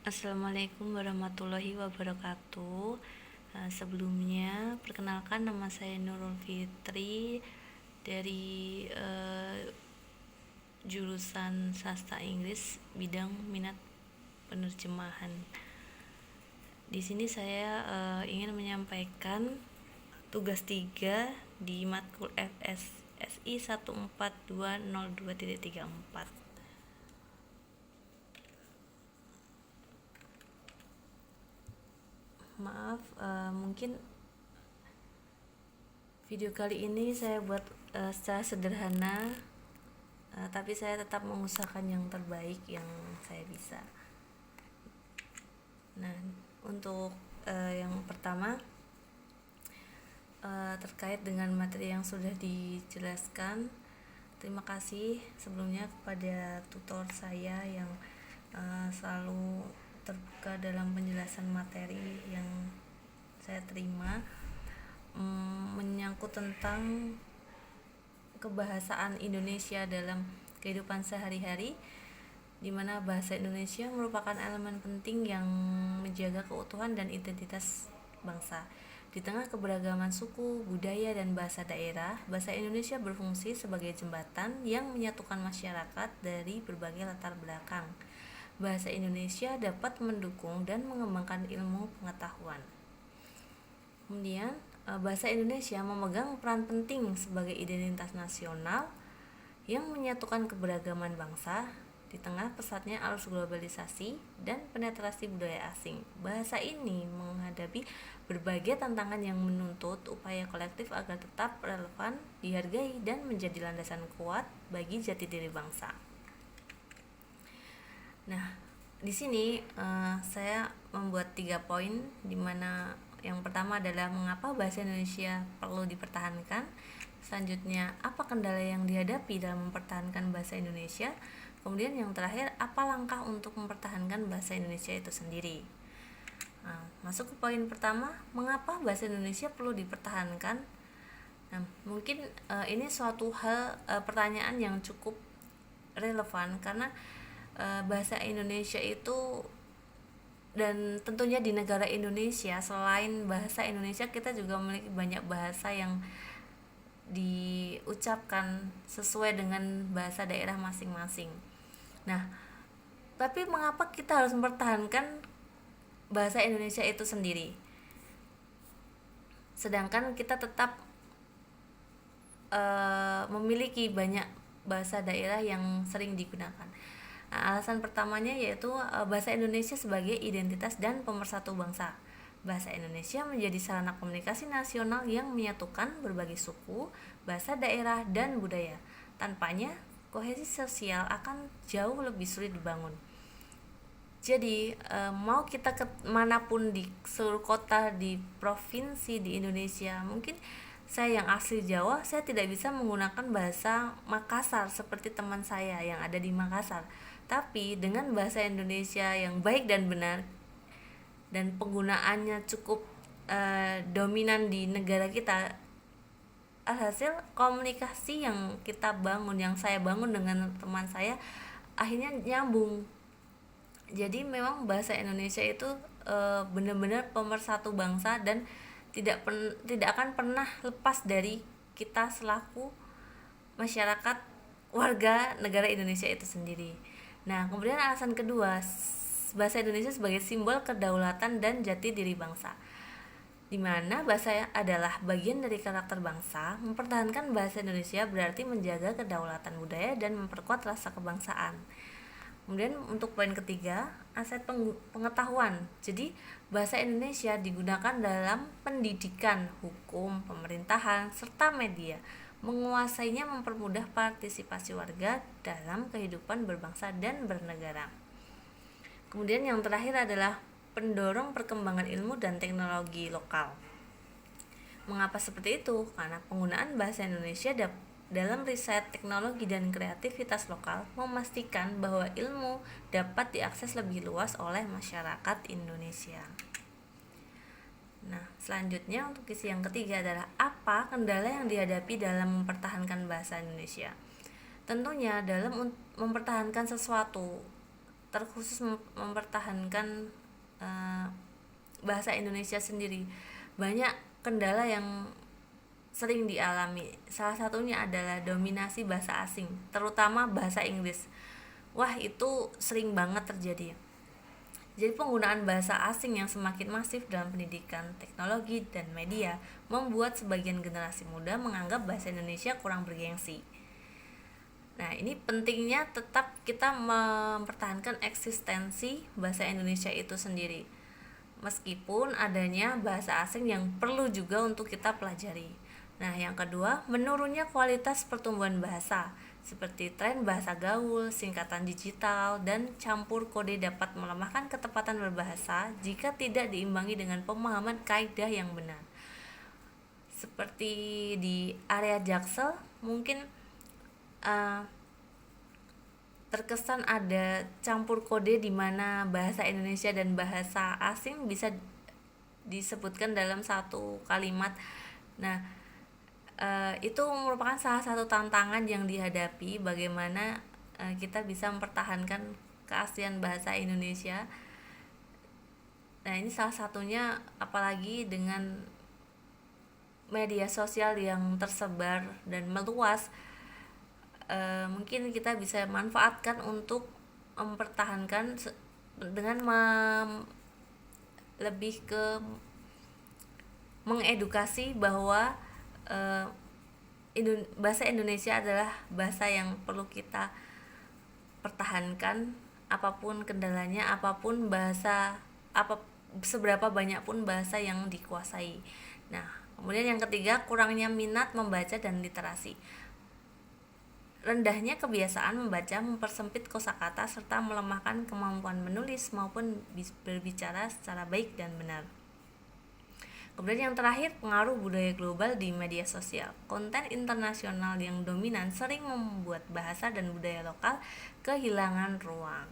Assalamualaikum warahmatullahi wabarakatuh. Sebelumnya, perkenalkan nama saya Nurul Fitri dari jurusan Sastra Inggris bidang minat penerjemahan. Di sini saya ingin menyampaikan tugas 3 di matkul FSSI 14202.34. Maaf, mungkin video kali ini saya buat secara sederhana, tapi saya tetap mengusahakan yang terbaik yang saya bisa. Nah, untuk yang pertama, terkait dengan materi yang sudah dijelaskan, terima kasih sebelumnya kepada tutor saya yang selalu terbuka dalam penjelasan materi yang saya terima, menyangkut tentang kebahasaan Indonesia dalam kehidupan sehari-hari, di mana bahasa Indonesia merupakan elemen penting yang menjaga keutuhan dan identitas bangsa. Di tengah keberagaman suku, budaya, dan bahasa daerah, bahasa Indonesia berfungsi sebagai jembatan yang menyatukan masyarakat dari berbagai latar belakang. Bahasa Indonesia dapat mendukung dan mengembangkan ilmu pengetahuan. Kemudian, bahasa Indonesia memegang peran penting sebagai identitas nasional yang menyatukan keberagaman bangsa di tengah pesatnya arus globalisasi dan penetrasi budaya asing. Bahasa ini menghadapi berbagai tantangan yang menuntut upaya kolektif agar tetap relevan, dihargai, dan menjadi landasan kuat bagi jati diri bangsa. Nah, di sini saya membuat 3 poin, di mana yang pertama adalah mengapa bahasa Indonesia perlu dipertahankan. Selanjutnya, apa kendala yang dihadapi dalam mempertahankan bahasa Indonesia. Kemudian yang terakhir, apa langkah untuk mempertahankan bahasa Indonesia itu sendiri. Masuk ke poin pertama, mengapa bahasa Indonesia perlu dipertahankan. Nah, mungkin ini suatu hal, pertanyaan yang cukup relevan karena bahasa Indonesia itu, dan tentunya di negara Indonesia, selain bahasa Indonesia kita juga memiliki banyak bahasa yang diucapkan sesuai dengan bahasa daerah masing-masing. Nah, tapi mengapa kita harus mempertahankan bahasa Indonesia itu sendiri, sedangkan kita tetap memiliki banyak bahasa daerah yang sering digunakan? Nah, alasan pertamanya yaitu bahasa Indonesia sebagai identitas dan pemersatu bangsa. Bahasa Indonesia menjadi sarana komunikasi nasional yang menyatukan berbagai suku, bahasa daerah, dan budaya. Tanpanya, kohesi sosial akan jauh lebih sulit dibangun. Jadi, mau kita ke manapun di seluruh kota, di provinsi di Indonesia, mungkin saya yang asli Jawa, saya tidak bisa menggunakan bahasa Makassar seperti teman saya yang ada di Makassar. Tapi dengan bahasa Indonesia yang baik dan benar, dan penggunaannya cukup dominan di negara kita, alhasil komunikasi yang kita bangun, yang saya bangun dengan teman saya, akhirnya nyambung. Jadi memang bahasa Indonesia itu benar-benar pemersatu bangsa dan tidak akan pernah lepas dari kita selaku masyarakat warga negara Indonesia itu sendiri. Nah, kemudian alasan kedua, bahasa Indonesia sebagai simbol kedaulatan dan jati diri bangsa, di mana bahasa adalah bagian dari karakter bangsa. Mempertahankan bahasa Indonesia berarti menjaga kedaulatan budaya dan memperkuat rasa kebangsaan. Kemudian untuk poin ketiga, aset pengetahuan. Jadi bahasa Indonesia digunakan dalam pendidikan, hukum, pemerintahan, serta media. Menguasainya mempermudah partisipasi warga dalam kehidupan berbangsa dan bernegara. Kemudian yang terakhir adalah pendorong perkembangan ilmu dan teknologi lokal. Mengapa seperti itu? Karena penggunaan bahasa Indonesia dalam riset, teknologi, dan kreativitas lokal memastikan bahwa ilmu dapat diakses lebih luas oleh masyarakat Indonesia. Nah, selanjutnya untuk isi yang ketiga adalah apa kendala yang dihadapi dalam mempertahankan bahasa Indonesia. Tentunya dalam mempertahankan sesuatu terkhusus mempertahankan bahasa Indonesia sendiri. Banyak kendala yang sering dialami. Salah satunya adalah dominasi bahasa asing, terutama bahasa Inggris. Wah, itu sering banget terjadi. Jadi penggunaan bahasa asing yang semakin masif dalam pendidikan, teknologi, dan media membuat sebagian generasi muda menganggap bahasa Indonesia kurang bergengsi. Nah, ini pentingnya tetap kita mempertahankan eksistensi bahasa Indonesia itu sendiri, meskipun adanya bahasa asing yang perlu juga untuk kita pelajari. Nah, yang kedua, menurunnya kualitas pertumbuhan bahasa, seperti tren bahasa gaul, singkatan digital, dan campur kode dapat melemahkan ketepatan berbahasa jika tidak diimbangi dengan pemahaman kaidah yang benar. Seperti di area Jaksel, mungkin terkesan ada campur kode di mana bahasa Indonesia dan bahasa asing bisa disebutkan dalam satu kalimat. Nah, itu merupakan salah satu tantangan yang dihadapi, bagaimana kita bisa mempertahankan keaslian bahasa Indonesia. Nah, ini salah satunya, apalagi dengan media sosial yang tersebar dan meluas, mungkin kita bisa manfaatkan untuk mempertahankan dengan lebih ke mengedukasi bahwa bahasa Indonesia adalah bahasa yang perlu kita pertahankan, apapun kendalanya, apapun bahasa, seberapa banyak pun bahasa yang dikuasai. Nah, kemudian yang ketiga, kurangnya minat membaca dan literasi. Rendahnya kebiasaan membaca mempersempit kosakata serta melemahkan kemampuan menulis maupun berbicara secara baik dan benar. Kemudian yang terakhir, pengaruh budaya global di media sosial. Konten internasional yang dominan sering membuat bahasa dan budaya lokal kehilangan ruang.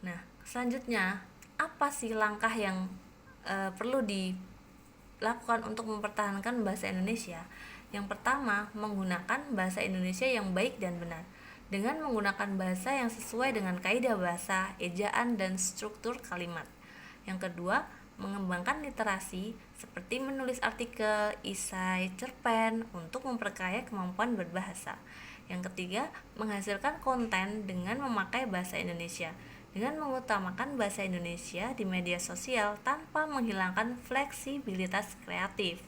Nah, selanjutnya, apa sih langkah yang perlu dilakukan untuk mempertahankan bahasa Indonesia? Yang pertama, menggunakan bahasa Indonesia yang baik dan benar. Dengan menggunakan bahasa yang sesuai dengan kaidah bahasa, ejaan, dan struktur kalimat. Yang kedua, mengembangkan literasi seperti menulis artikel, esai, cerpen untuk memperkaya kemampuan berbahasa. Yang ketiga, menghasilkan konten dengan memakai bahasa Indonesia dengan mengutamakan bahasa Indonesia di media sosial tanpa menghilangkan fleksibilitas kreatif.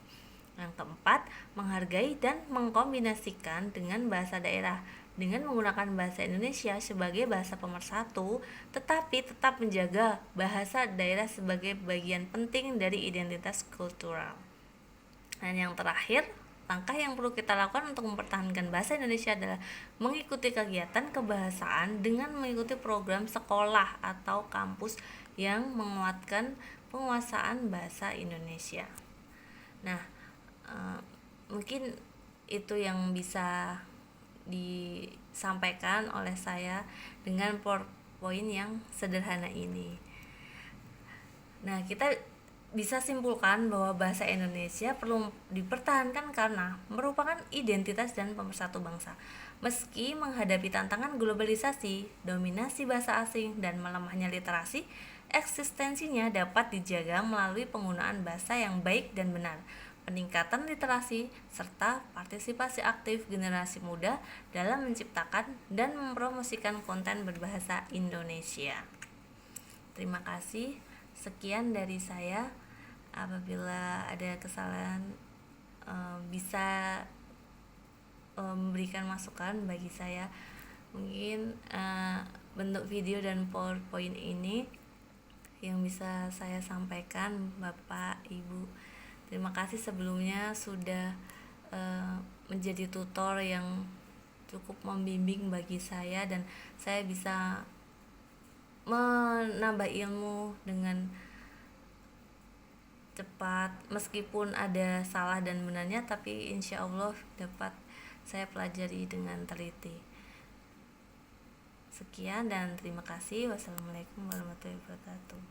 Yang keempat, menghargai dan mengkombinasikan dengan bahasa daerah dengan menggunakan bahasa Indonesia sebagai bahasa pemersatu, tetapi tetap menjaga bahasa daerah sebagai bagian penting dari identitas kultural. Dan yang terakhir, langkah yang perlu kita lakukan untuk mempertahankan bahasa Indonesia adalah mengikuti kegiatan kebahasaan dengan mengikuti program sekolah atau kampus yang menguatkan penguasaan bahasa Indonesia. Nah, mungkin itu yang bisa disampaikan oleh saya dengan PowerPoint yang sederhana ini. Nah, kita bisa simpulkan bahwa bahasa Indonesia perlu dipertahankan karena merupakan identitas dan pemersatu bangsa. Meski menghadapi tantangan globalisasi, dominasi bahasa asing, dan melemahnya literasi, eksistensinya dapat dijaga melalui penggunaan bahasa yang baik dan benar, peningkatan literasi, serta partisipasi aktif generasi muda dalam menciptakan dan mempromosikan konten berbahasa Indonesia. Terima kasih. Sekian dari saya. Apabila ada kesalahan, bisa memberikan masukan bagi saya. Mungkin bentuk video dan PowerPoint ini yang bisa saya sampaikan, Bapak, Ibu. Terima kasih sebelumnya sudah menjadi tutor yang cukup membimbing bagi saya, dan saya bisa menambah ilmu dengan cepat, meskipun ada salah dan benarnya, tapi insya Allah dapat saya pelajari dengan teliti. Sekian dan terima kasih. Wassalamualaikum warahmatullahi wabarakatuh.